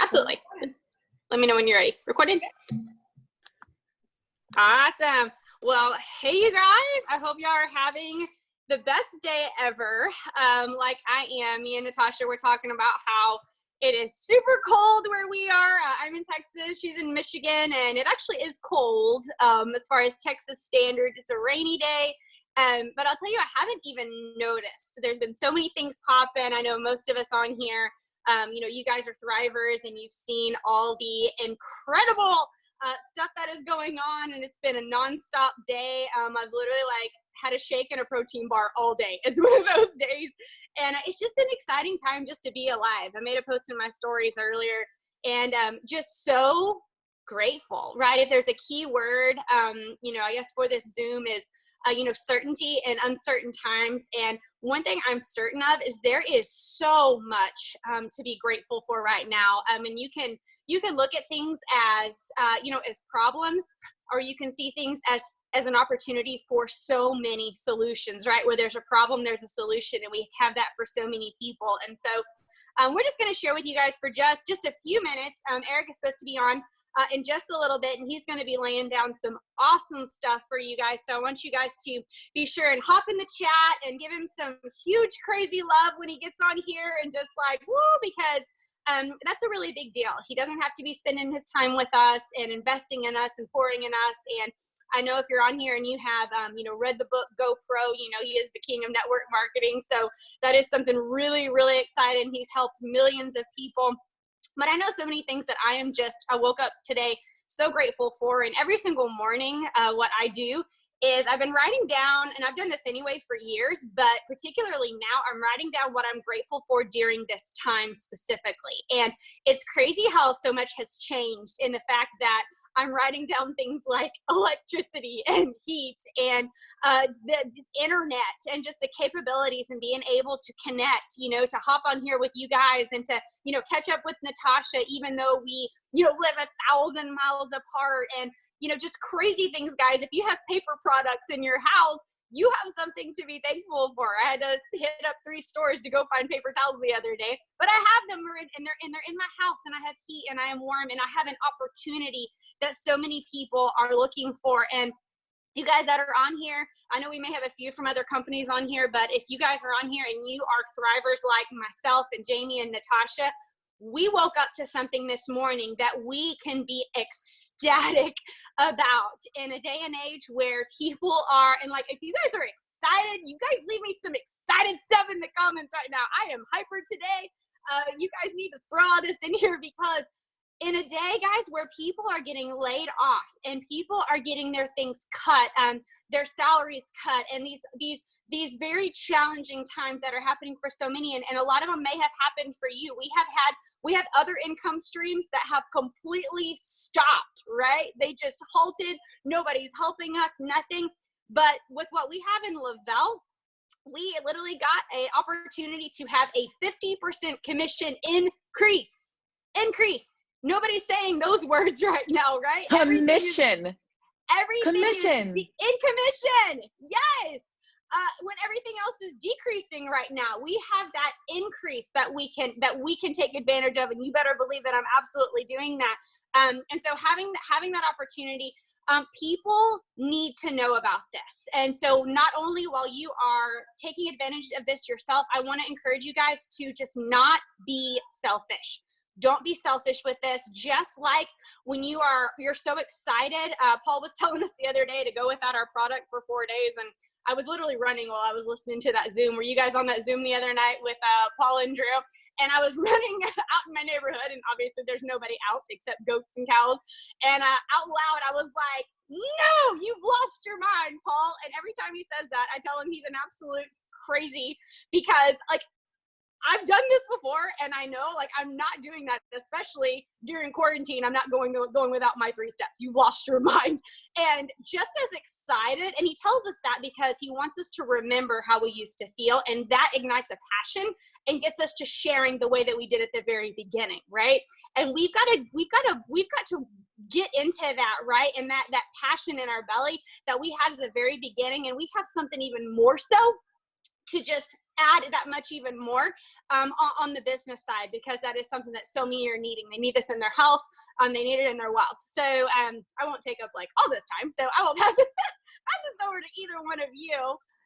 Absolutely. Let me know when you're ready. Recording? Awesome. Well, hey, you guys. I hope y'all are having the best day ever. Like I am. Me and Natasha were talking about how it is super cold where we are. I'm in Texas. She's in Michigan, and it actually is cold as far as Texas standards. It's a rainy day. But I'll tell you, I haven't even noticed. There's been so many things popping. I know most of us on here, you guys are thrivers, and you've seen all the incredible stuff that is going on, and it's been a nonstop day. I've literally had a shake and a protein bar all day. It's one of those days, and it's just an exciting time just to be alive. I made a post in my stories earlier, and just so grateful, right? If there's a key word, I guess for this Zoom is certainty in uncertain times. And one thing I'm certain of is there is so much to be grateful for right now. And you can look at things as problems, or you can see things as an opportunity for so many solutions, right? Where there's a problem, there's a solution, and we have that for so many people. And so we're just going to share with you guys for just a few minutes. Eric is supposed to be on in just a little bit, and he's going to be laying down some awesome stuff for you guys. So I want you guys to be sure and hop in the chat and give him some huge crazy love when he gets on here, and just woo, because that's a really big deal. He doesn't have to be spending his time with us and investing in us and pouring in us. And I know if you're on here and you have read the book GoPro, he is the king of network marketing. So that is something really, really exciting. He's helped millions of people. But I know so many things that I woke up today so grateful for. And every single morning, what I do is I've been writing down, and I've done this anyway for years, but particularly now I'm writing down what I'm grateful for during this time specifically. And it's crazy how so much has changed in the fact that I'm writing down things like electricity and heat and the internet and just the capabilities and being able to connect, to hop on here with you guys and to, catch up with Natasha, even though we, live 1,000 miles apart, and, just crazy things, guys. If you have paper products in your house, you have something to be thankful for. I had to hit up 3 stores to go find paper towels the other day, but I have them, and they're in my house, and I have heat, and I am warm, and I have an opportunity that so many people are looking for. And you guys that are on here, I know we may have a few from other companies on here, but if you guys are on here and you are thrivers like myself and Jamie and Natasha, we woke up to something this morning that we can be ecstatic about in a day and age where people are, and if you guys are excited, you guys leave me some excited stuff in the comments right now. I am hyper today. You guys need to throw all this in here, because in a day, guys, where people are getting laid off and people are getting their things cut, their salaries cut, and these very challenging times that are happening for so many, and a lot of them may have happened for you. We have other income streams that have completely stopped, right? They just halted. Nobody's helping us, nothing. But with what we have in Lavelle, we literally got an opportunity to have a 50% commission increase. Nobody's saying those words right now, right? Commission. Everything is in commission. Yes. When everything else is decreasing right now, we have that increase that we can take advantage of, and you better believe that I'm absolutely doing that. And so having that opportunity, people need to know about this. And so not only while you are taking advantage of this yourself, I want to encourage you guys to just not be selfish. Don't be selfish with this. Just like when you're so excited. Paul was telling us the other day to go without our product for 4 days, and I was literally running while I was listening to that Zoom. Were you guys on that Zoom the other night with Paul and Drew? And I was running out in my neighborhood, and obviously there's nobody out except goats and cows. And out loud, I was like, "No, you've lost your mind, Paul." And every time he says that, I tell him he's an absolute crazy, because I've done this before, and I know I'm not doing that, especially during quarantine. I'm not going without my 3 steps. You've lost your mind. And just as excited, and he tells us that because he wants us to remember how we used to feel, and that ignites a passion and gets us to sharing the way that we did at the very beginning, right? And we've got to get into that, right? And that passion in our belly that we had at the very beginning, and we have something even more so to just add that much even more on the business side, because that is something that so many are needing. They need this in their health. They need it in their wealth. So I won't take up like all this time. So I will pass this over to either one of you.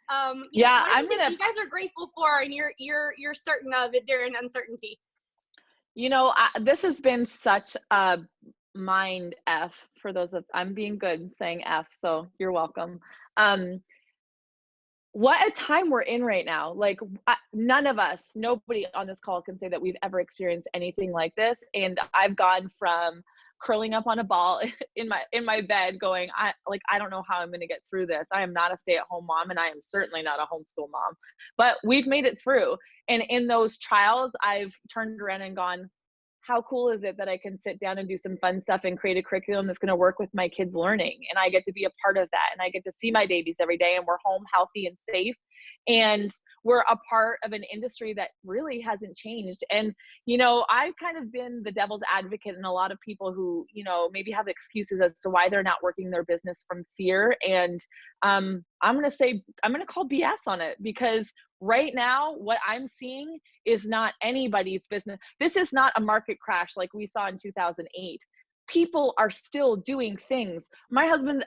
What are some things you guys are grateful for and you're certain of it during uncertainty? This has been such a mind F for those of, I'm being good saying F, so you're welcome. What a time we're in right now. Like none of us, nobody on this call can say that we've ever experienced anything like this. And I've gone from curling up on a ball in my bed going, I don't know how I'm going to get through this. I am not a stay-at-home mom, and I am certainly not a homeschool mom, but we've made it through. And in those trials, I've turned around and gone, how cool is it that I can sit down and do some fun stuff and create a curriculum that's going to work with my kids' learning? And I get to be a part of that. And I get to see my babies every day, and we're home healthy and safe. And we're a part of an industry that really hasn't changed. And, I've kind of been the devil's advocate in a lot of people who, maybe have excuses as to why they're not working their business from fear. And I'm going to call BS on it, because right now, what I'm seeing is not anybody's business. This is not a market crash like we saw in 2008. People are still doing things. My husband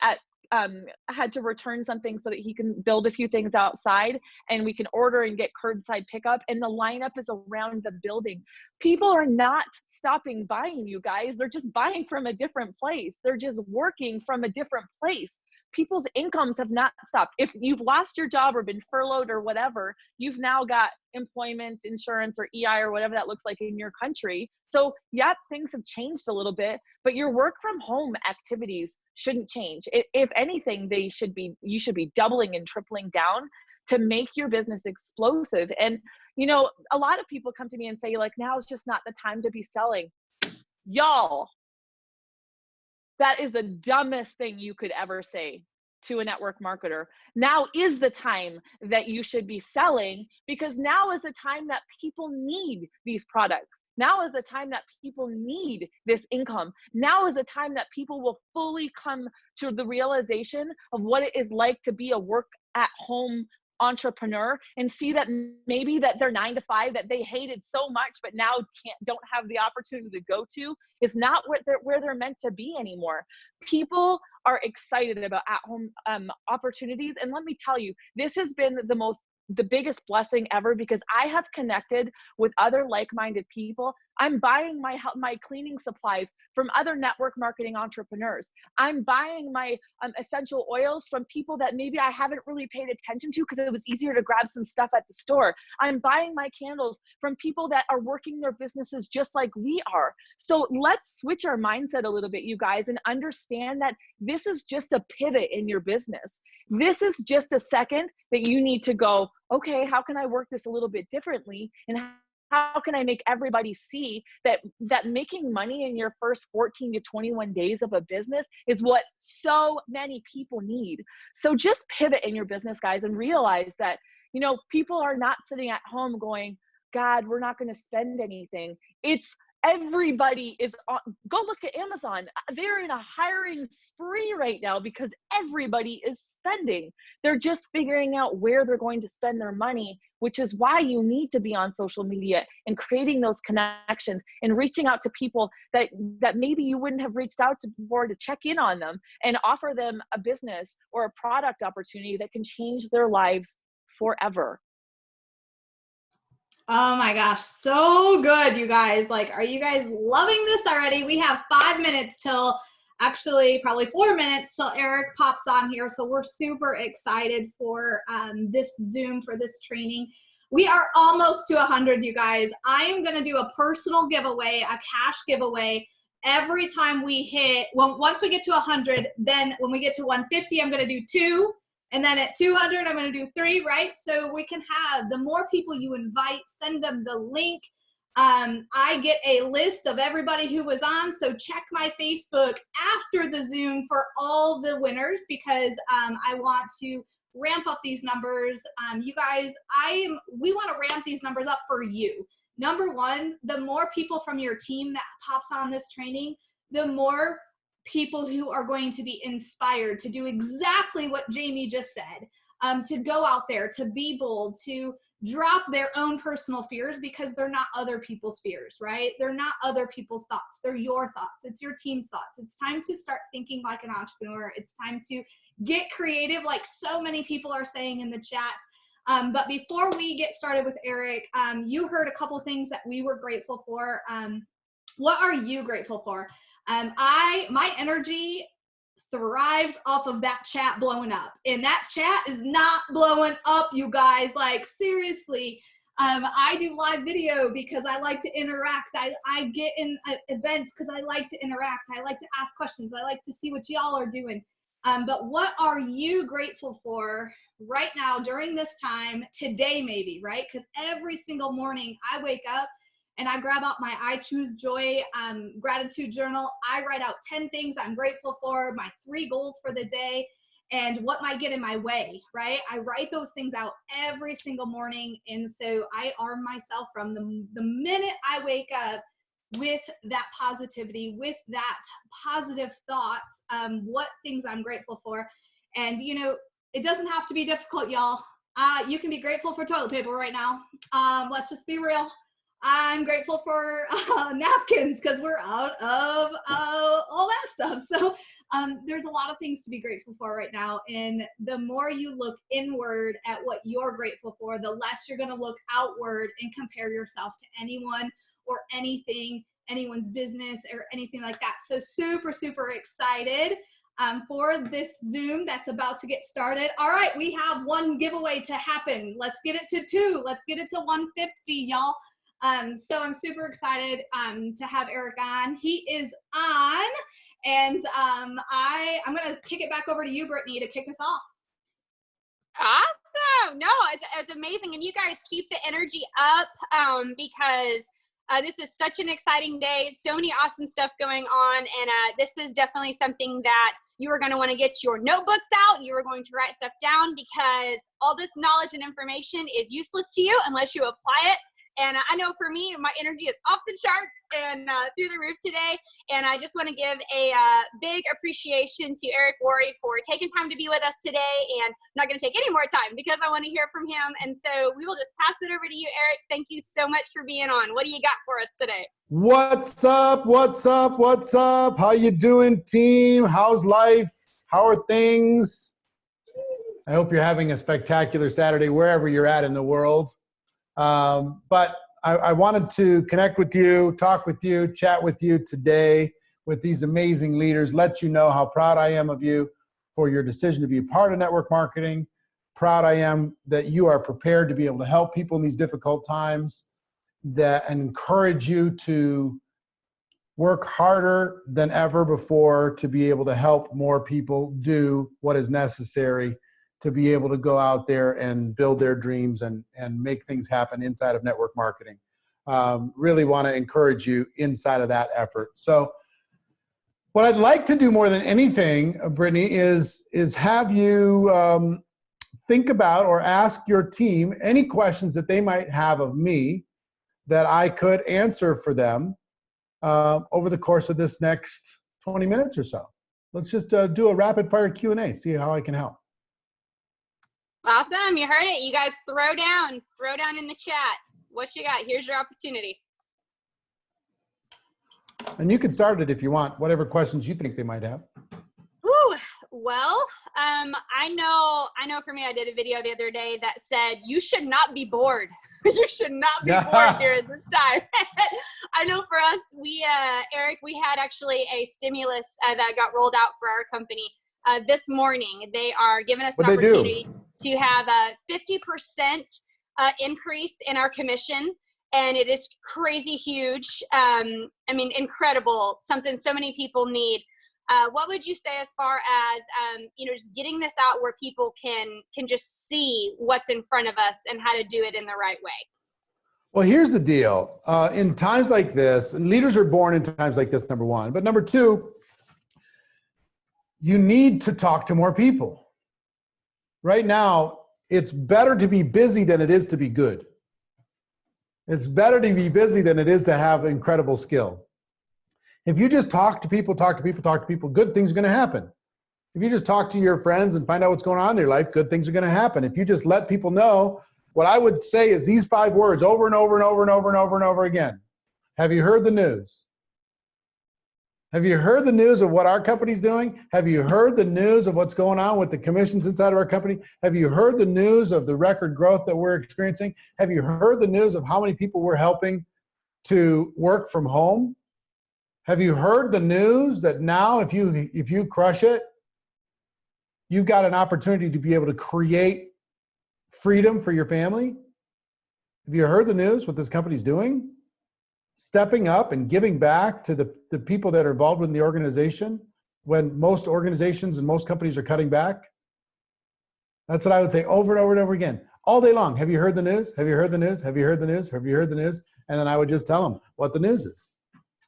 had to return something so that he can build a few things outside, and we can order and get curbside pickup, and the lineup is around the building. People are not stopping buying, you guys. They're just buying from a different place. They're just working from a different place. People's incomes have not stopped. If you've lost your job or been furloughed or whatever, you've now got employment insurance or EI or whatever that looks like in your country. So yeah, things have changed a little bit, but your work from home activities shouldn't change. If anything, you should be doubling and tripling down to make your business explosive. And, a lot of people come to me and say, like, now is just not the time to be selling. Y'all, that is the dumbest thing you could ever say to a network marketer. Now is the time that you should be selling, because now is the time that people need these products. Now is the time that people need this income. Now is the time that people will fully come to the realization of what it is like to be a work at home entrepreneur, and see that maybe that their 9-to-5 that they hated so much but now don't have the opportunity to go to is not where they're meant to be anymore. People are excited about at-home opportunities, and let me tell you, this has been the biggest blessing ever, because I have connected with other like-minded people. I'm buying my cleaning supplies from other network marketing entrepreneurs. I'm buying my essential oils from people that maybe I haven't really paid attention to because it was easier to grab some stuff at the store. I'm buying my candles from people that are working their businesses just like we are. So let's switch our mindset a little bit, you guys, and understand that this is just a pivot in your business. This is just a second that you need to go, okay, how can I work this a little bit differently? And how can I make everybody see that making money in your first 14 to 21 days of a business is what so many people need? So just pivot in your business, guys, and realize that, people are not sitting at home going, God, we're not going to spend anything. Everybody is on. Go look at Amazon. They're in a hiring spree right now because everybody is spending. They're just figuring out where they're going to spend their money, which is why you need to be on social media and creating those connections and reaching out to people that maybe you wouldn't have reached out to before, to check in on them and offer them a business or a product opportunity that can change their lives forever. Oh my gosh, so good, you guys. Like, are you guys loving this already? We have 5 minutes till, actually probably 4 minutes till Eric pops on here. So we're super excited for this Zoom, for this training. We are almost to 100, you guys. I am going to do a personal giveaway, a cash giveaway every time we hit, once we get to 100, then when we get to 150, I'm going to do 2. And then at 200, I'm going to do 3, right? So we can have, the more people you invite, send them the link. I get a list of everybody who was on. So check my Facebook after the Zoom for all the winners, because I want to ramp up these numbers. You guys, we want to ramp these numbers up for you. Number one, the more people from your team that pops on this training, the more people who are going to be inspired to do exactly what Jamie just said. to go out there, to be bold, to drop their own personal fears, because they're not other people's fears, right? They're not other people's thoughts. They're your thoughts. It's your team's thoughts. It's time to start thinking like an entrepreneur. It's time to get creative, like so many people are saying in the chat. But before we get started with Eric, you heard a couple things that we were grateful for. What are you grateful for? My energy thrives off of that chat blowing up, and that chat is not blowing up, you guys. Like, seriously. I do live video because I like to interact. I get in events because I like to interact. I like to ask questions. I like to see what y'all are doing. But what are you grateful for right now during this time, today maybe, right? Because every single morning I wake up and I grab out my I Choose Joy gratitude journal. I write out 10 things I'm grateful for, my 3 goals for the day, and what might get in my way, right? I write those things out every single morning. And so I arm myself from the minute I wake up with that positivity, with that positive thoughts, what things I'm grateful for. And, you know, it doesn't have to be difficult, y'all. You can be grateful for toilet paper right now. Let's just be real. I'm grateful for napkins because we're out of all that stuff. So there's a lot of things to be grateful for right now. And the more you look inward at what you're grateful for, the less you're going to look outward and compare yourself to anyone or anything, anyone's business or anything like that. So super, super excited for this Zoom that's about to get started. All right, we have 1 giveaway to happen. Let's get it to 2. Let's get it to 150, y'all. So I'm super excited to have Eric on. He is on, and I'm going to kick it back over to you, Brittany, to kick us off. Awesome. No, it's amazing. And you guys keep the energy up because this is such an exciting day. So many awesome stuff going on. And this is definitely something that you are going to want to get your notebooks out. You are going to write stuff down because all this knowledge and information is useless to you unless you apply it. And I know for me, my energy is off the charts and through the roof today. And I just want to give a big appreciation to Eric Worre for taking time to be with us today. And I'm not going to take any more time because I want to hear from him. And so we will just pass it over to you, Eric. Thank you so much for being on. What do you got for us today? What's up? What's up? What's up? How you doing, team? How's life? How are things? I hope you're having a spectacular Saturday wherever you're at in the world. But I wanted to connect with you, talk with you, chat with you today with these amazing leaders, let you know how proud I am of you for your decision to be a part of network marketing. Proud I am that you are prepared to be able to help people in these difficult times, and encourage you to work harder than ever before to be able to help more people do what is necessary to be able to go out there and build their dreams and make things happen inside of network marketing. Really want to encourage you inside of that effort. So what I'd like to do more than anything, Brittany, is have you think about or ask your team any questions that they might have of me that I could answer for them over the course of this next 20 minutes or so. Let's just do a rapid fire Q&A, see how I can help. Awesome. You heard it. You guys throw down in the chat. What you got? Here's your opportunity. And you can start it if you want, whatever questions you think they might have. Woo. Well, I know for me, I did a video the other day that said, you should not be bored. You should not be bored during this time. I know for us, Eric, we had actually a stimulus that got rolled out for our company this morning. They are giving us an opportunity to have a 50% increase in our commission. And it is crazy huge. I mean, incredible, something so many people need. What would you say as far as, just getting this out where people can just see what's in front of us and how to do it in the right way? Well, here's the deal. In times like this, and leaders are born in times like this, number one. But number two, you need to talk to more people. Right now, it's better to be busy than it is to be good. It's better to be busy than it is to have incredible skill. If you just talk to people, good things are going to happen. If you just talk to your friends and find out what's going on in their life, good things are going to happen. If you just let people know, what I would say is these 5 words over and over and over and over and over and over again. Have you heard the news? Have you heard the news of what our company's doing? Have you heard the news of what's going on with the commissions inside of our company? Have you heard the news of the record growth that we're experiencing? Have you heard the news of how many people we're helping to work from home? Have you heard the news that now if you crush it, you've got an opportunity to be able to create freedom for your family? Have you heard the news, what this company's doing? Stepping up and giving back to the people that are involved in the organization when most organizations and most companies are cutting back. That's what I would say over and over and over again, all day long. Have you heard the news? Have you heard the news? Have you heard the news? Have you heard the news? And then I would just tell them what the news is,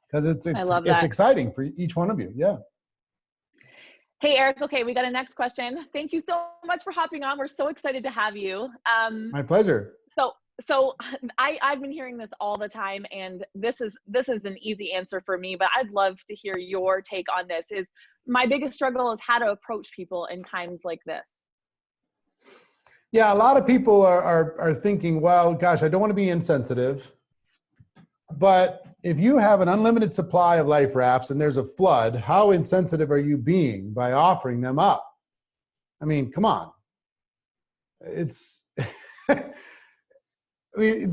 because it's exciting for each one of you. Yeah. Hey, Eric. Okay, we got a next question. Thank you so much for hopping on. We're so excited to have you. My pleasure. So I've been hearing this all the time, and this is an easy answer for me, but I'd love to hear your take on this. Is my biggest struggle is how to approach people in times like this. Yeah, a lot of people are thinking, well, gosh, I don't want to be insensitive, but if you have an unlimited supply of life rafts and there's a flood, how insensitive are you being by offering them up? I mean, come on. It's I mean,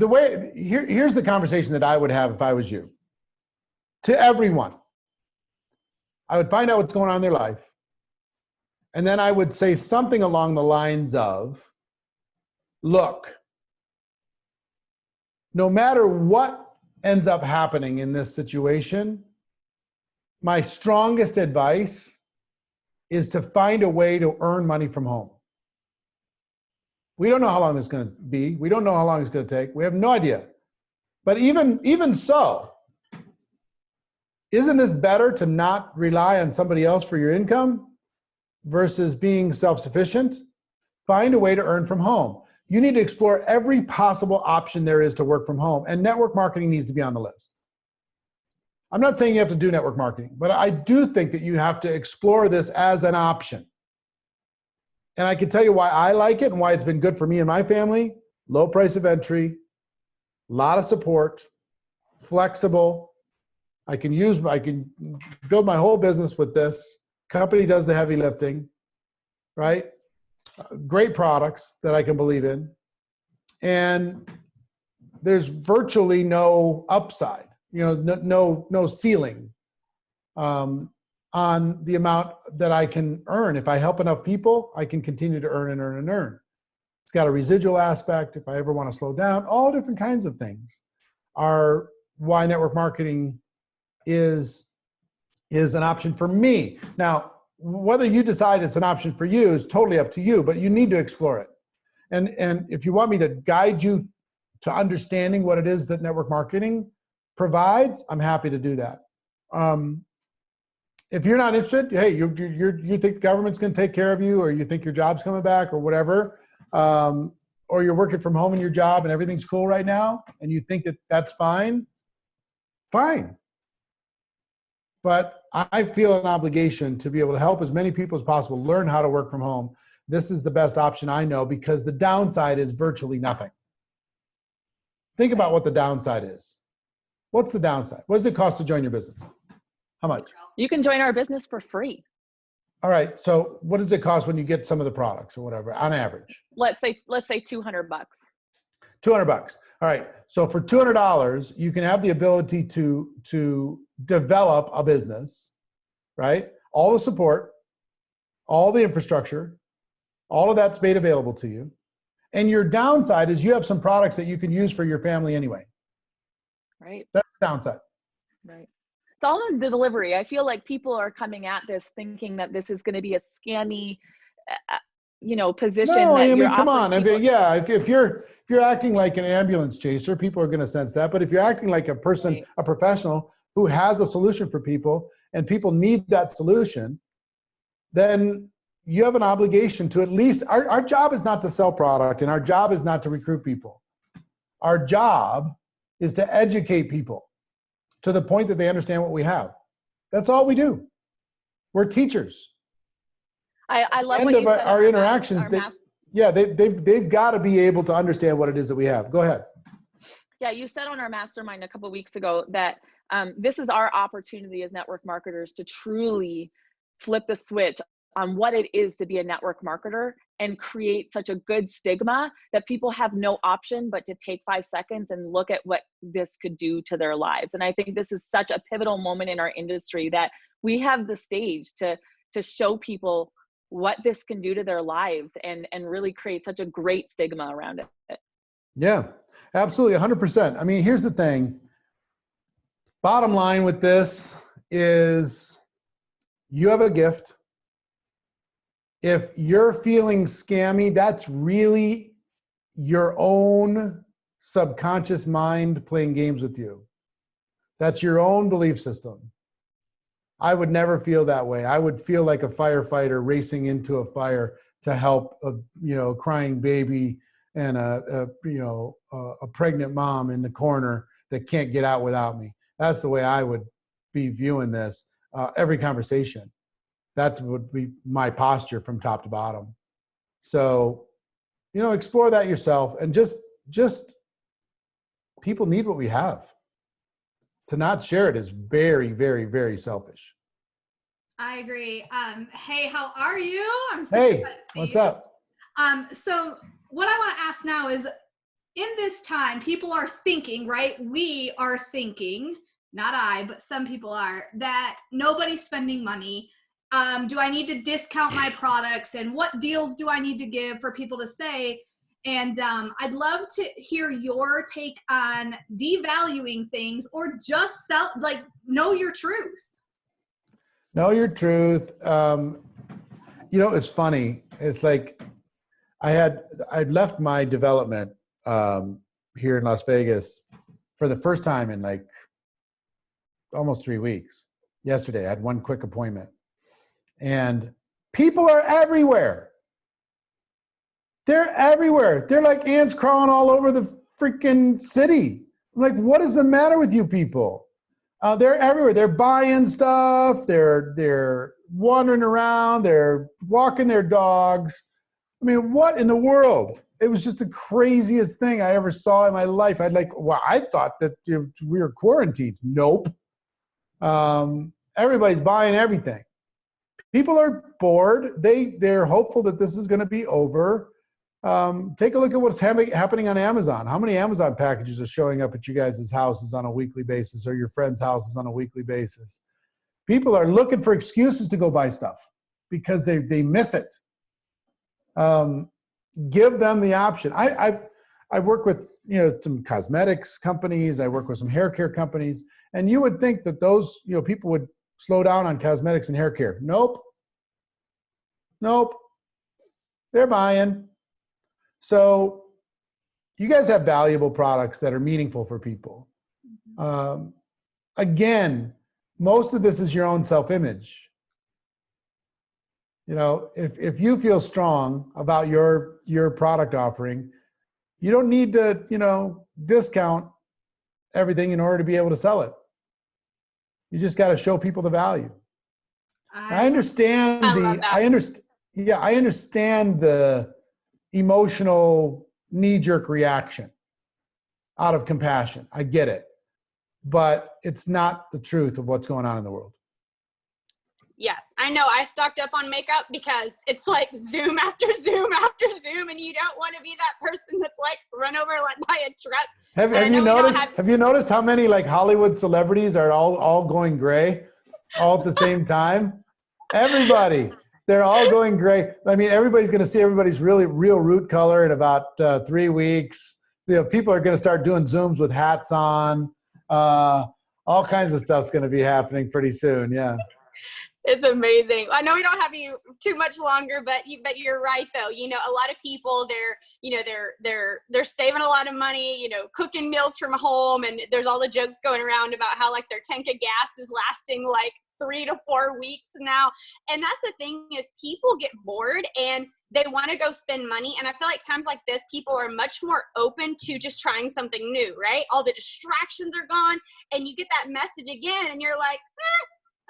here's the conversation that I would have if I was you. To everyone, I would find out what's going on in their life, and then I would say something along the lines of, look, no matter what ends up happening in this situation, my strongest advice is to find a way to earn money from home. We don't know how long this is going to be. We don't know how long it's going to take. We have no idea. But even so, isn't this better to not rely on somebody else for your income versus being self-sufficient? Find a way to earn from home. You need to explore every possible option there is to work from home, and network marketing needs to be on the list. I'm not saying you have to do network marketing, but I do think that you have to explore this as an option. And I can tell you why I like it and why it's been good for me and my family. Low price of entry, a lot of support, flexible. I can build my whole business with this. Company does the heavy lifting, right? Great products that I can believe in. And there's virtually no upside, no ceiling on the amount that I can earn. If I help enough people, I can continue to earn and earn and earn. It's got a residual aspect. If I ever want to slow down, all different kinds of things are why network marketing is an option for me. Now, whether you decide it's an option for you is totally up to you, but you need to explore it. And if you want me to guide you to understanding what it is that network marketing provides, I'm happy to do that. If you're not interested, hey, you think the government's going to take care of you, or you think your job's coming back, or whatever, or you're working from home in your job and everything's cool right now, and you think that that's fine. But I feel an obligation to be able to help as many people as possible learn how to work from home. This is the best option I know, because the downside is virtually nothing. Think about what the downside is. What's the downside? What does it cost to join your business? How much? You can join our business for free. All right. So what does it cost when you get some of the products or whatever on average? Let's say $200. $200. All right. So for $200, you can have the ability to develop a business, right? All the support, all the infrastructure, all of that's made available to you. And your downside is you have some products that you can use for your family anyway. Right. That's the downside. Right. It's all in the delivery. I feel like people are coming at this thinking that this is going to be a scammy, position. No, that I mean, come on. people. Yeah, if you're acting like an ambulance chaser, people are going to sense that. But if you're acting like a person, right, a professional who has a solution for people, and people need that solution, then you have an obligation to at least. Our job is not to sell product, and our job is not to recruit people. Our job is to educate people to the point that they understand what we have. That's all we do. We're teachers. I love End what of you said. our interactions, Yeah, they've got to be able to understand what it is that we have. Go ahead. Yeah, you said on our mastermind a couple of weeks ago that this is our opportunity as network marketers to truly flip the switch on what it is to be a network marketer and create such a good stigma that people have no option but to take 5 seconds and look at what this could do to their lives. And I think this is such a pivotal moment in our industry that we have the stage to show people what this can do to their lives and really create such a great stigma around it. Yeah, absolutely. 100%. I mean, here's the thing. Bottom line with this is you have a gift. If you're feeling scammy, that's really your own subconscious mind playing games with you. That's your own belief system. I would never feel that way. I would feel like a firefighter racing into a fire to help a crying baby and a pregnant mom in the corner that can't get out without me. That's the way I would be viewing this. Every conversation. That would be my posture from top to bottom. So, explore that yourself, and just people need what we have. To not share it is very, very, very selfish. I agree. Hey, how are you? Hey, what's up? So what I want to ask now is, in this time, people are thinking, right? We are thinking, not I, but some people are, that nobody's spending money. Do I need to discount my products? And what deals do I need to give for people to say? And I'd love to hear your take on devaluing things or just know your truth. Know your truth. It's funny. It's like I'd left my development here in Las Vegas for the first time in like almost 3 weeks. Yesterday, I had one quick appointment. And people are everywhere. They're everywhere. They're like ants crawling all over the freaking city. I'm like, what is the matter with you people? They're everywhere. They're buying stuff. They're wandering around. They're walking their dogs. I mean, what in the world? It was just the craziest thing I ever saw in my life. I thought that we were quarantined. Nope. Everybody's buying everything. People are bored. They're hopeful that this is going to be over. Take a look at what's happening on Amazon. How many Amazon packages are showing up at you guys' houses on a weekly basis, or your friends' houses on a weekly basis? People are looking for excuses to go buy stuff because they miss it. Give them the option. I work with some cosmetics companies. I work with some hair care companies, and you would think that those people would slow down on cosmetics and hair care. Nope. They're buying. So you guys have valuable products that are meaningful for people. Again, most of this is your own self-image. If you feel strong about your product offering, you don't need to, discount everything in order to be able to sell it. You just got to show people the value. I understand the emotional knee-jerk reaction out of compassion. I get it. But it's not the truth of what's going on in the world. Yes, I know. I stocked up on makeup because it's like Zoom after Zoom after Zoom, and you don't want to be that person that's like run over like by a truck. Have you noticed how many like Hollywood celebrities are all going gray all at the same time? Everybody, they're all going gray. I mean, everybody's going to see everybody's real root color in about 3 weeks. People are going to start doing Zooms with hats on. All kinds of stuff's going to be happening pretty soon. Yeah. It's amazing. I know we don't have you too much longer, but you're right though. A lot of people they're saving a lot of money, cooking meals from home, and there's all the jokes going around about how like their tank of gas is lasting like 3 to 4 weeks now. And that's the thing is people get bored and they want to go spend money. And I feel like times like this, people are much more open to just trying something new, right? All the distractions are gone and you get that message again and you're like,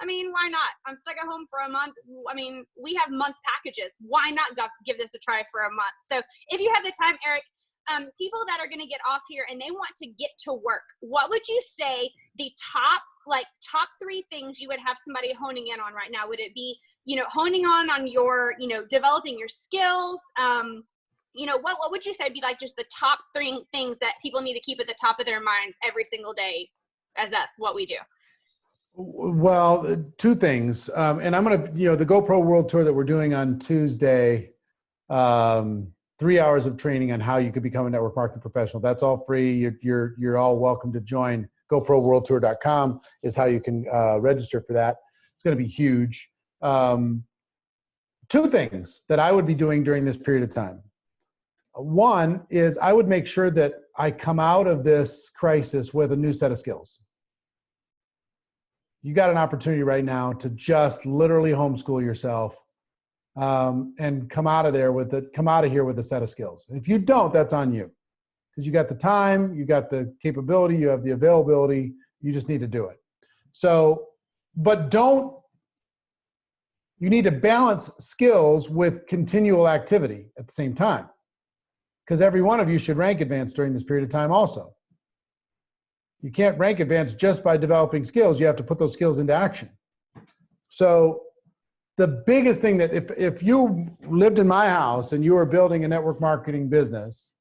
I mean, why not? I'm stuck at home for a month. I mean, we have month packages. Why not give this a try for a month? So if you have the time, Eric, people that are going to get off here and they want to get to work, what would you say the top 3 things you would have somebody honing in on right now? Would it be, honing on your, developing your skills? What would you say be like just the top 3 things that people need to keep at the top of their minds every single day as us, what we do? Well, 2 things. And I'm going to, the GoPro World Tour that we're doing on Tuesday, 3 hours of training on how you could become a network marketing professional. That's all free. You're all welcome to join. GoProWorldTour.com is how you can register for that. It's going to be huge. 2 things that I would be doing during this period of time. One is I would make sure that I come out of this crisis with a new set of skills. You got an opportunity right now to just literally homeschool yourself and come out of here with a set of skills. If you don't, that's on you, because you got the time, you got the capability, you have the availability. You just need to do it. So, but you need to balance skills with continual activity at the same time, because every one of you should rank advance during this period of time also. You can't rank advance just by developing skills. You have to put those skills into action. So the biggest thing that if you lived in my house and you were building a network marketing business,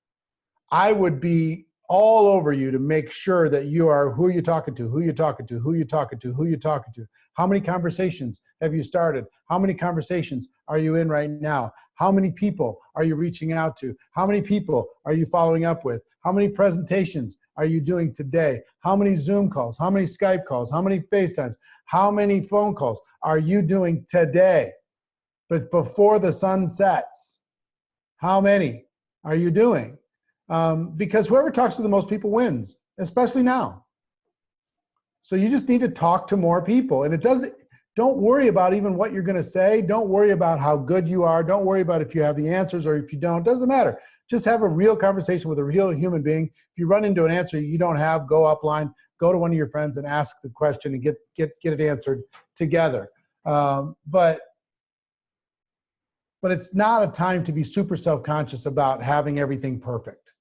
I would be all over you to make sure that you are who you're talking to, who you're talking to, who you're talking to, who you're talking to. How many conversations have you started? How many conversations are you in right now? How many people are you reaching out to? How many people are you following up with? How many presentations are you doing today? How many Zoom calls? How many Skype calls? How many FaceTimes? How many phone calls are you doing today? But before the sun sets, how many are you doing? Because whoever talks to the most people wins, especially now. So you just need to talk to more people. And don't worry about even what you're going to say. Don't worry about how good you are. Don't worry about if you have the answers or if you don't. It doesn't matter. Just have a real conversation with a real human being. If you run into an answer you don't have, go upline, go to one of your friends and ask the question and get it answered together. But it's not a time to be super self-conscious about having everything perfect.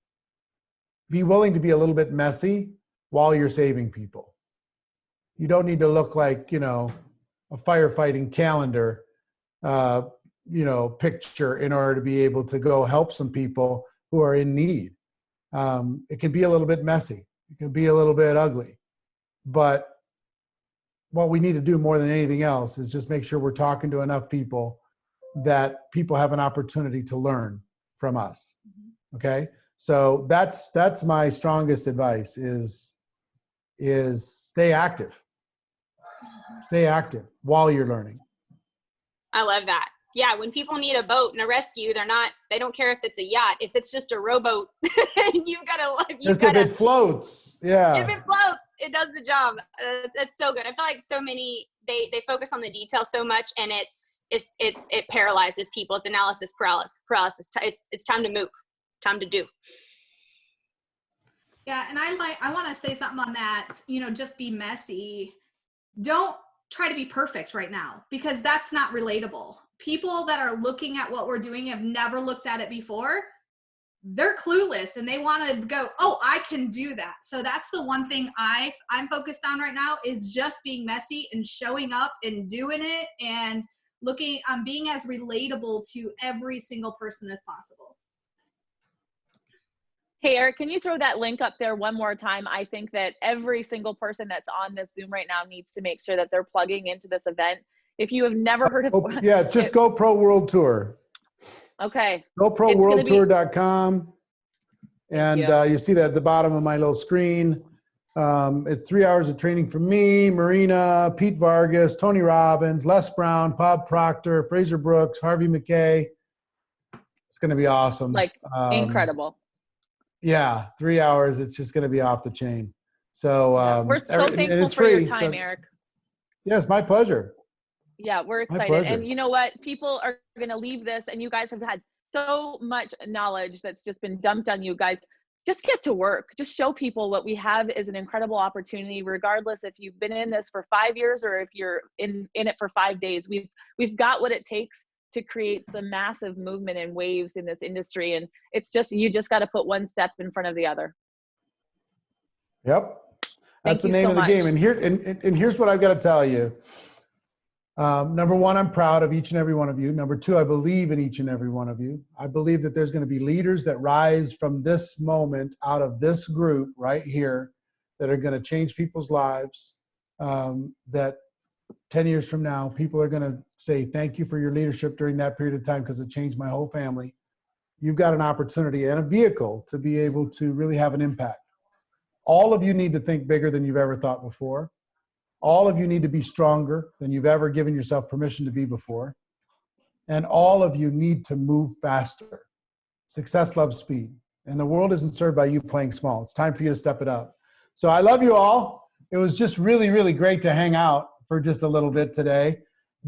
Be willing to be a little bit messy while you're saving people. You don't need to look like, a firefighting calendar, picture in order to be able to go help some people who are in need. It can be a little bit messy. It can be a little bit ugly. But what we need to do more than anything else is just make sure we're talking to enough people that people have an opportunity to learn from us. Okay? So that's my strongest advice is stay active. Stay active while you're learning. I love that. Yeah, when people need a boat and a rescue, they don't care if it's a yacht. If it's just a rowboat, you've got to if it floats. Yeah. If it floats, it does the job. It's so good. I feel like so many, they focus on the detail so much, and it paralyzes people. It's analysis paralysis. It's time to move, time to do. Yeah, and I want to say something on that. Just be messy. Don't try to be perfect right now, because that's not relatable. People that are looking at what we're doing have never looked at it before. They're clueless and they want to go, oh, I can do that. So that's the one thing I'm focused on right now, is just being messy and showing up and doing it and looking on being as relatable to every single person as possible. Hey, Eric, can you throw that link up there one more time? I think that every single person that's on this Zoom right now needs to make sure that they're plugging into this event. If you have never heard of it. Yeah, just GoPro World Tour. Okay. GoProWorldTour.com. And you see that at the bottom of my little screen. It's 3 hours of training from me, Marina, Pete Vargas, Tony Robbins, Les Brown, Bob Proctor, Fraser Brooks, Harvey McKay. It's going to be awesome. Incredible. Yeah, 3 hours. It's just going to be off the chain. So we're so thankful for your time, Eric. Yes, my pleasure. Yeah, we're excited. And you know what? People are going to leave this, and you guys have had so much knowledge that's just been dumped on you guys. just get to work. Just show people what we have is an incredible opportunity, regardless if you've been in this for 5 years or if you're in it for 5 days. We've got what it takes to create some massive movement and waves in this industry. And it's just, you just got to put one step in front of the other. Yep. That's Thank the you name so of the game. much. And here's what I've got to tell you. Number one, I'm proud of each and every one of you. Number two, I believe in each and every one of you. I believe that there's going to be leaders that rise from this moment out of this group right here that are going to change people's lives, that 10 years from now, people are going to say, thank you for your leadership during that period of time because it changed my whole family. You've got an opportunity and a vehicle to be able to really have an impact. All of you need to think bigger than you've ever thought before. All of you need to be stronger than you've ever given yourself permission to be before. And all of you need to move faster. Success loves speed. And the world isn't served by you playing small. It's time for you to step it up. So I love you all. It was just really, really great to hang out for just a little bit today.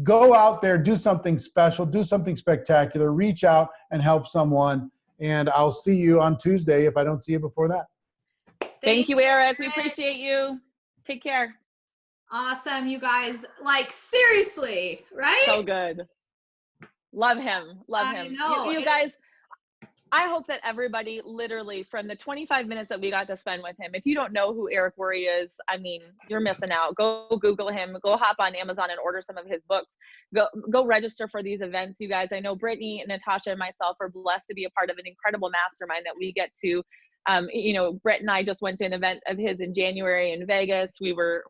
Go out there, do something special, do something spectacular, reach out and help someone. And I'll see you on Tuesday if I don't see you before that. Thank you, Eric. We appreciate you. Take care. Awesome, you guys. Like, seriously, right? So good. Love him. Love I him. know. You guys, I hope that everybody, literally from the 25 minutes that we got to spend with him, if you don't know who Eric Worre is, I mean, you're missing out. Go Google him. Go hop on Amazon and order some of his books. Go register for these events, you guys. I know Brittany, Natasha, and myself are blessed to be a part of an incredible mastermind that we get to. You know, Brett and I just went to an event of his in January in Vegas. We were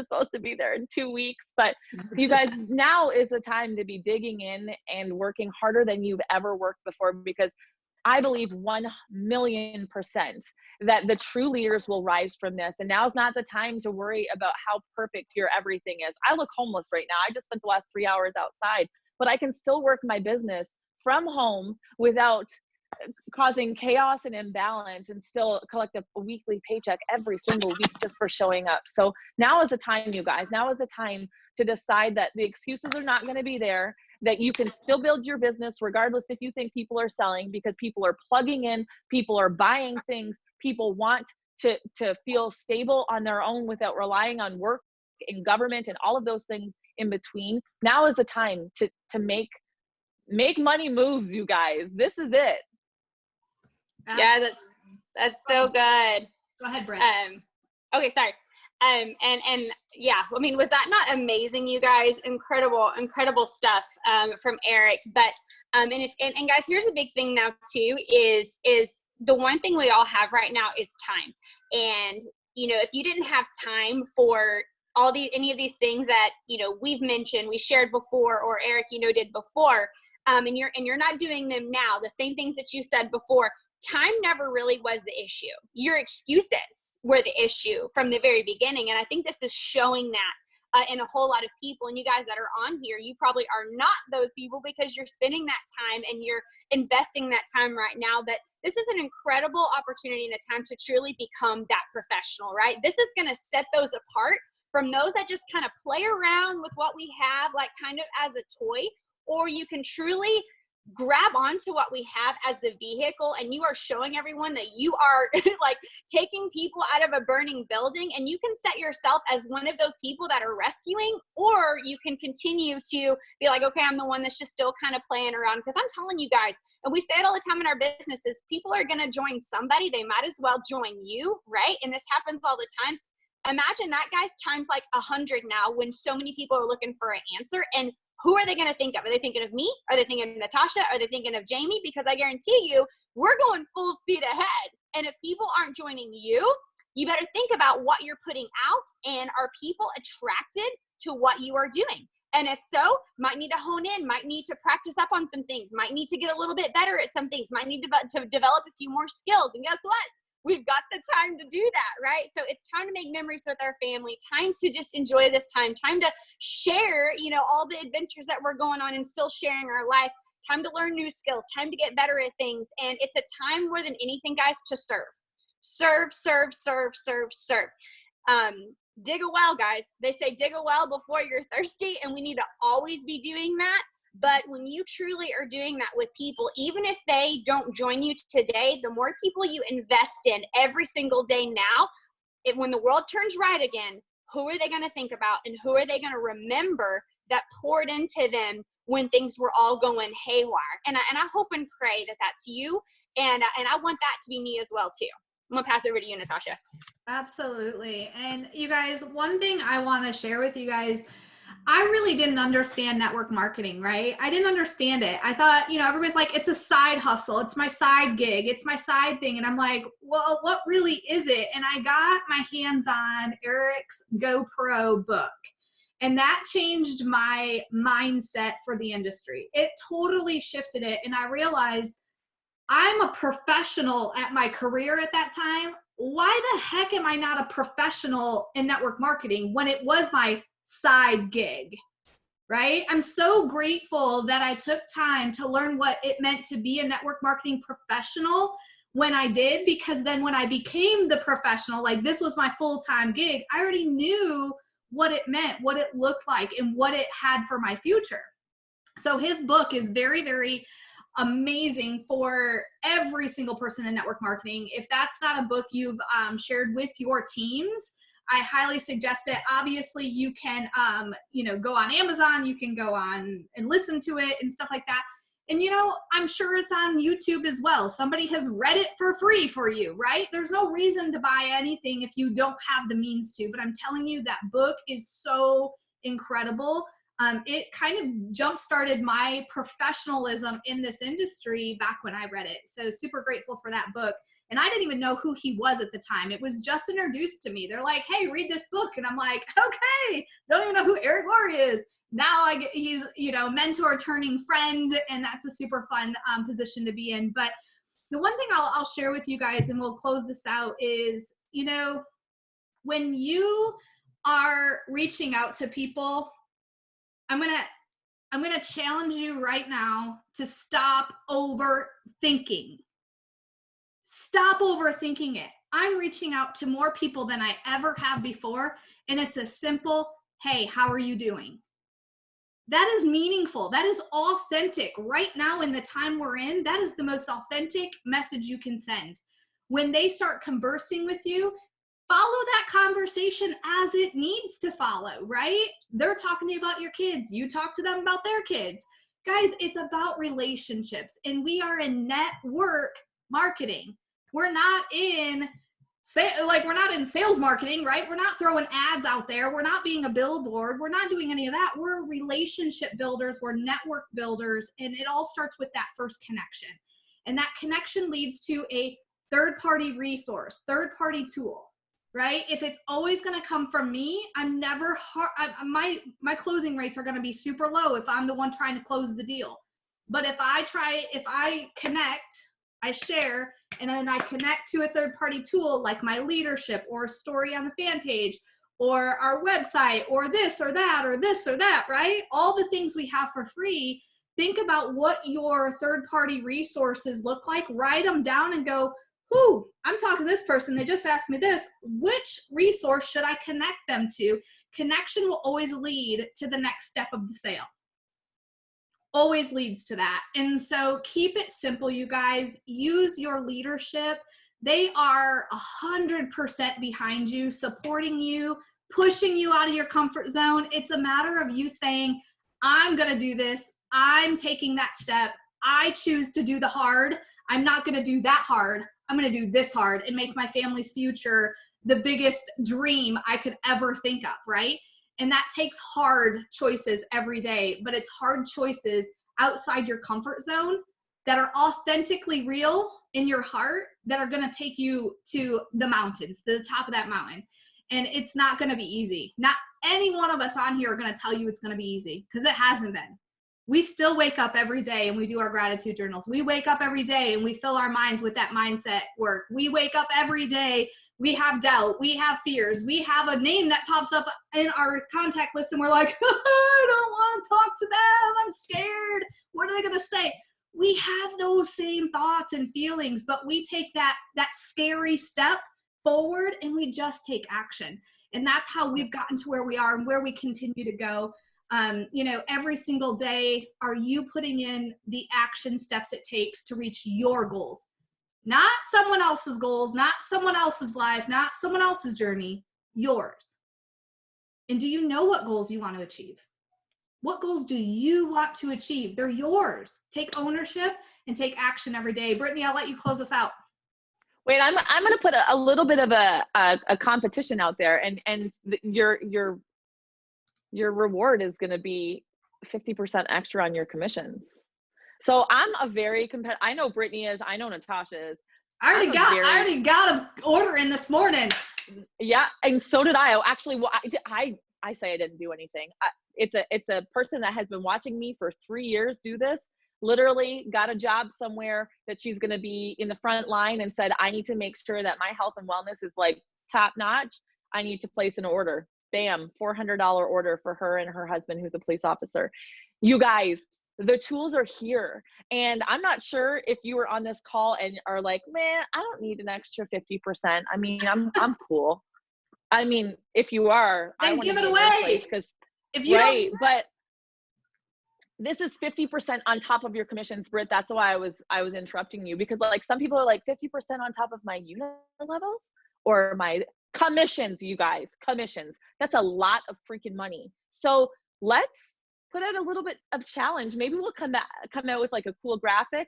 supposed to be there in 2 weeks, but you guys, now is the time to be digging in and working harder than you've ever worked before, because I believe 1,000,000% that the true leaders will rise from this. And now's not the time to worry about how perfect your everything is. I look homeless right now. I just spent the last 3 hours outside, but I can still work my business from home without causing chaos and imbalance and still collect a weekly paycheck every single week just for showing up. So now is the time, you guys. Now is the time to decide that the excuses are not going to be there, that you can still build your business regardless if you think people are selling, because people are plugging in, people are buying things, people want to feel stable on their own without relying on work and government and all of those things in between. Now is the time to make money moves, you guys. This is it. Yeah, that's so good. Go ahead, Brett. Okay, sorry. And yeah, I mean, was that not amazing, you guys? Incredible stuff from Eric. But and guys, here's a big thing now too, is the one thing we all have right now is time. And you know, if you didn't have time for any of these things that, you know, we've mentioned, we shared before, or Eric, you know, did before, and you're not doing them now, the same things that you said before, time never really was the issue. Your excuses were the issue from the very beginning. And I think this is showing that in a whole lot of people. And you guys that are on here, you probably are not those people, because you're spending that time and you're investing that time right now. That this is an incredible opportunity and a time to truly become that professional, right? This is going to set those apart from those that just kind of play around with what we have, like kind of as a toy, or you can truly grab onto what we have as the vehicle, and you are showing everyone that you are like taking people out of a burning building, and you can set yourself as one of those people that are rescuing, or you can continue to be like, okay, I'm the one that's just still kind of playing around. Because I'm telling you guys, and we say it all the time in our businesses, people are going to join somebody. They might as well join you, right? And this happens all the time. Imagine that, guys, times like 100 now, when so many people are looking for an answer. And who are they going to think of? Are they thinking of me? Are they thinking of Natasha? Are they thinking of Jamie? Because I guarantee you, we're going full speed ahead. And if people aren't joining you, you better think about what you're putting out, and are people attracted to what you are doing? And if so, might need to hone in, might need to practice up on some things, might need to get a little bit better at some things, might need to develop a few more skills. And guess what? We've got the time to do that, right? So it's time to make memories with our family, time to just enjoy this time to share, you know, all the adventures that we're going on and still sharing our life, time to learn new skills, time to get better at things. And it's a time more than anything, guys, to serve. Dig a well, guys. They say dig a well before you're thirsty, and we need to always be doing that. But when you truly are doing that with people, even if they don't join you today, the more people you invest in every single day now, when the world turns right again, who are they going to think about and who are they going to remember that poured into them when things were all going haywire? And I hope and pray that that's you. And I want that to be me as well, too. I'm going to pass it over to you, Natasha. Absolutely. And you guys, one thing I want to share with you guys, I really didn't understand network marketing, right? I didn't understand it. I thought, everybody's like, it's a side hustle. It's my side gig. It's my side thing. And I'm like, well, what really is it? And I got my hands on Eric's GoPro book. And that changed my mindset for the industry. It totally shifted it. And I realized I'm a professional at my career at that time. Why the heck am I not a professional in network marketing when it was my side gig, right? I'm so grateful that I took time to learn what it meant to be a network marketing professional when I did, because then when I became the professional, like this was my full-time gig, I already knew what it meant, what it looked like, and what it had for my future. So his book is very, very amazing for every single person in network marketing. If that's not a book you've shared with your teams, I highly suggest it. Obviously, you can, go on Amazon, you can go on and listen to it and stuff like that. And, I'm sure it's on YouTube as well. Somebody has read it for free for you, right? There's no reason to buy anything if you don't have the means to, but I'm telling you that book is so incredible. It kind of jump-started my professionalism in this industry back when I read it. So super grateful for that book. And I didn't even know who he was at the time. It was just introduced to me. They're like, hey, read this book. And I'm like, okay, don't even know who Eric Worre is. Now he's, mentor turning friend. And that's a super fun position to be in. But the one thing I'll share with you guys, and we'll close this out, is, when you are reaching out to people, I'm gonna challenge you right now to stop overthinking. Stop overthinking it. I'm reaching out to more people than I ever have before, and it's a simple, hey, how are you doing? That is meaningful. That is authentic. Right now in the time we're in, that is the most authentic message you can send. When they start conversing with you, follow that conversation as it needs to follow, right? They're talking to you about your kids. You talk to them about their kids. Guys, it's about relationships, and we are in network marketing. We're not in sales marketing, right? We're not throwing ads out there. We're not being a billboard. We're not doing any of that. We're relationship builders. We're network builders, and it all starts with that first connection. And that connection leads to a third-party resource, third-party tool. Right? If it's always going to come from me, I'm never my closing rates are going to be super low if I'm the one trying to close the deal. But if I connect, I share, and then I connect to a third-party tool like my leadership or a story on the fan page or our website or this or that or this or that, right? All the things we have for free. Think about what your third-party resources look like. Write them down and go, whew, I'm talking to this person. They just asked me this. Which resource should I connect them to? Connection will always lead to the next step of the sale. Always leads to that. And so keep it simple, you guys. Use your leadership. They are 100% behind you, supporting you, pushing you out of your comfort zone. It's a matter of you saying, I'm going to do this. I'm taking that step. I choose to do the hard. I'm not going to do that hard. I'm going to do this hard and make my family's future the biggest dream I could ever think of, right? And that takes hard choices every day, but it's hard choices outside your comfort zone that are authentically real in your heart that are going to take you to the mountains, to the top of that mountain. And it's not going to be easy. Not any one of us on here are going to tell you it's going to be easy, because it hasn't been. We still wake up every day and we do our gratitude journals. We wake up every day and we fill our minds with that mindset work. We wake up every day. We have doubt. We have fears. We have a name that pops up in our contact list and we're like, I don't want to talk to them. I'm scared. What are they going to say? We have those same thoughts and feelings, but we take that scary step forward and we just take action. And that's how we've gotten to where we are and where we continue to go. You know, every single day, are you putting in the action steps it takes to reach your goals? Not someone else's goals, not someone else's life, not someone else's journey, yours. And do you know what goals you want to achieve? What goals do you want to achieve? They're yours. Take ownership and take action every day. Brittany, I'll let you close us out. Wait, I'm going to put a little bit of a competition out there, and your reward is going to be 50% extra on your commissions. So I'm a very competitive. I know Brittany is. I know Natasha is. I already got an order in this morning. Yeah, and so did I. Actually, well, I say I didn't do anything. It's a person that has been watching me for 3 years do this. Literally got a job somewhere that she's going to be in the front line and said, I need to make sure that my health and wellness is like top notch. I need to place an order. Bam, $400 order for her and her husband, who's a police officer. You guys, the tools are here. And I'm not sure if you were on this call and are like, man, I don't need an extra 50%. I mean, I'm cool. I mean, if you are, then I want to give it away. Because if you right, but this is 50% on top of your commissions, Britt. That's why I was interrupting you, because like some people are like 50% on top of my unit levels or my commissions. You guys, commissions. That's a lot of freaking money. So let's put out a little bit of challenge. Maybe we'll come out with like a cool graphic,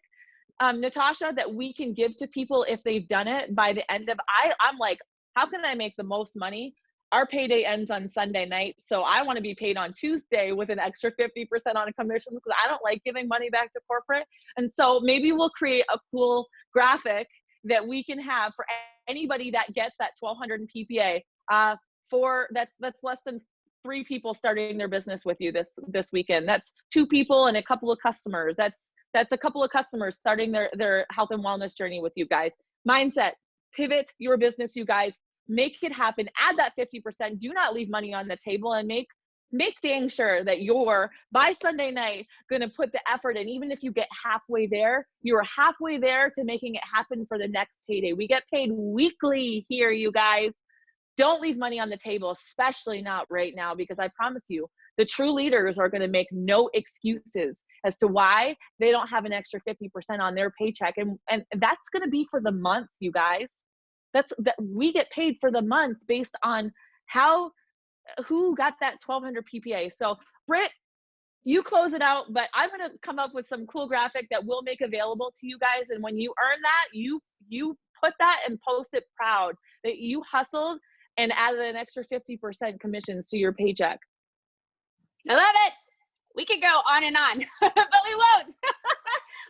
Natasha, that we can give to people if they've done it by the end of. I'm like, how can I make the most money? Our payday ends on Sunday night, so I want to be paid on Tuesday with an extra 50% on a commission, because I don't like giving money back to corporate. And so maybe we'll create a cool graphic that we can have for anybody that gets that 1,200 in PPA. That's less than 3 people starting their business with you this weekend. That's 2 people and a couple of customers. That's a couple of customers starting their health and wellness journey with you guys. Mindset, pivot your business, you guys. Make it happen. Add that 50%. Do not leave money on the table, and make dang sure that you're, by Sunday night, going to put the effort in. Even if you get halfway there, you're halfway there to making it happen for the next payday. We get paid weekly here, you guys. Don't leave money on the table, especially not right now, because I promise you, the true leaders are going to make no excuses as to why they don't have an extra 50% on their paycheck. And that's going to be for the month, you guys. That we get paid for the month based on who got that 1,200 PPA. So Britt, you close it out, but I'm going to come up with some cool graphic that we'll make available to you guys. And when you earn that, you put that and post it proud that you hustled and added an extra 50% commissions to your paycheck. I love it. We could go on and on, but we won't.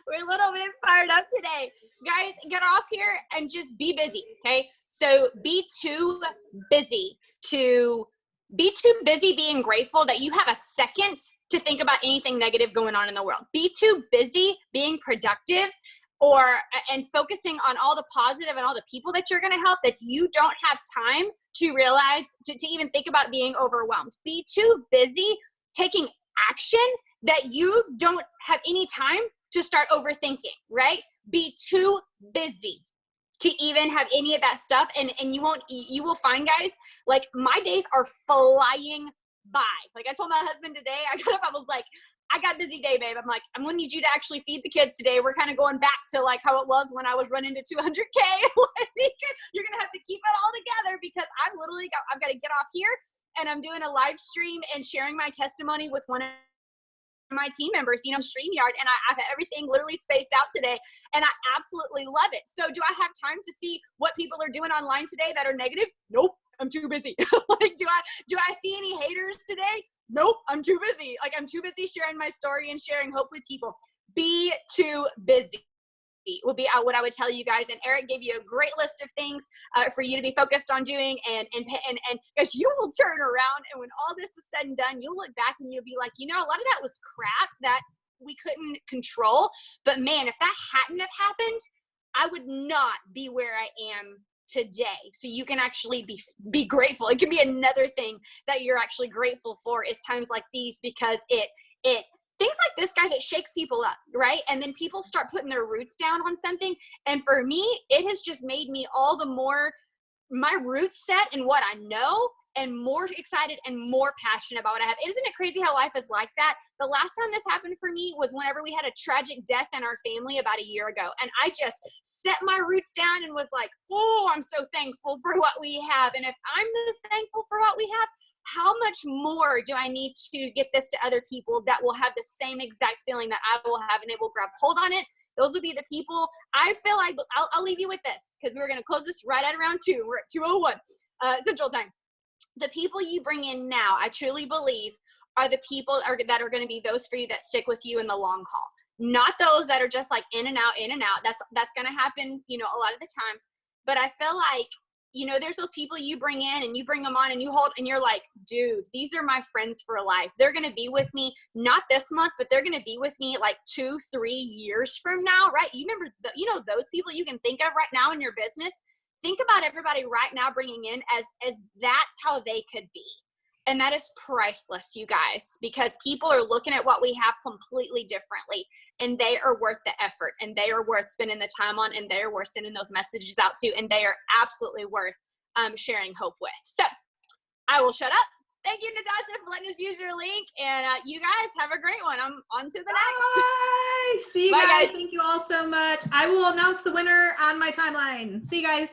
We're a little bit fired up today. Guys, get off here and just be busy, okay? So be too busy being grateful that you have a second to think about anything negative going on in the world. Be too busy being productive and focusing on all the positive and all the people that you're going to help that you don't have time to realize, to even think about being overwhelmed. Be too busy taking action that you don't have any time to start overthinking, right? Be too busy to even have any of that stuff. And you will find, guys, like my days are flying by. Like I told my husband today, I got up, I was like, I got a busy day, babe. I'm like, I'm going to need you to actually feed the kids today. We're kind of going back to like how it was when I was running to 200K. You're going to have to keep it all together, because I've got to get off here, and I'm doing a live stream and sharing my testimony with one of my team members, StreamYard, and I have everything literally spaced out today, and I absolutely love it. So do I have time to see what people are doing online today that are negative? Nope, I'm too busy. Like, do I see any haters today? Nope, I'm too busy. Like, I'm too busy sharing my story and sharing hope with people. Be too busy will be what I would tell you guys. And Eric gave you a great list of things for you to be focused on doing, and because you will turn around, and when all this is said and done, you'll look back and you'll be like, a lot of that was crap that we couldn't control. But man, if that hadn't have happened, I would not be where I am today. So you can actually be grateful. It can be another thing that you're actually grateful for, is times like these, because it things like this, guys, it shakes people up, right? And then people start putting their roots down on something. And for me, it has just made me all the more, my roots set in what I know and more excited and more passionate about what I have. Isn't it crazy how life is like that? The last time this happened for me was whenever we had a tragic death in our family about a year ago. And I just set my roots down and was like, oh, I'm so thankful for what we have. And if I'm this thankful for what we have, how much more do I need to get this to other people that will have the same exact feeling that I will have, and they will grab hold on it? Those will be the people. I feel like I'll leave you with this, because we're going to close this right at around 2. We're at 2:01 Central Time. The people you bring in now, I truly believe, are the people that are going to be those for you that stick with you in the long haul. Not those that are just like in and out, in and out. That's going to happen, you know, a lot of the times. But I feel like, you know, there's those people you bring in and you bring them on and you hold, and you're like, dude, these are my friends for life. They're going to be with me, not this month, but they're going to be with me like 2-3 years from now, right? You remember, you know, those people you can think of right now in your business. Think about everybody right now bringing in as that's how they could be. And that is priceless, you guys, because people are looking at what we have completely differently, and they are worth the effort, and they are worth spending the time on, and they are worth sending those messages out to, and they are absolutely worth sharing hope with. So I will shut up. Thank you, Natasha, for letting us use your link. And you guys have a great one. I'm on to the next. Bye. See you Bye, guys. guys. Thank you all so much. I will announce the winner on my timeline. See you guys.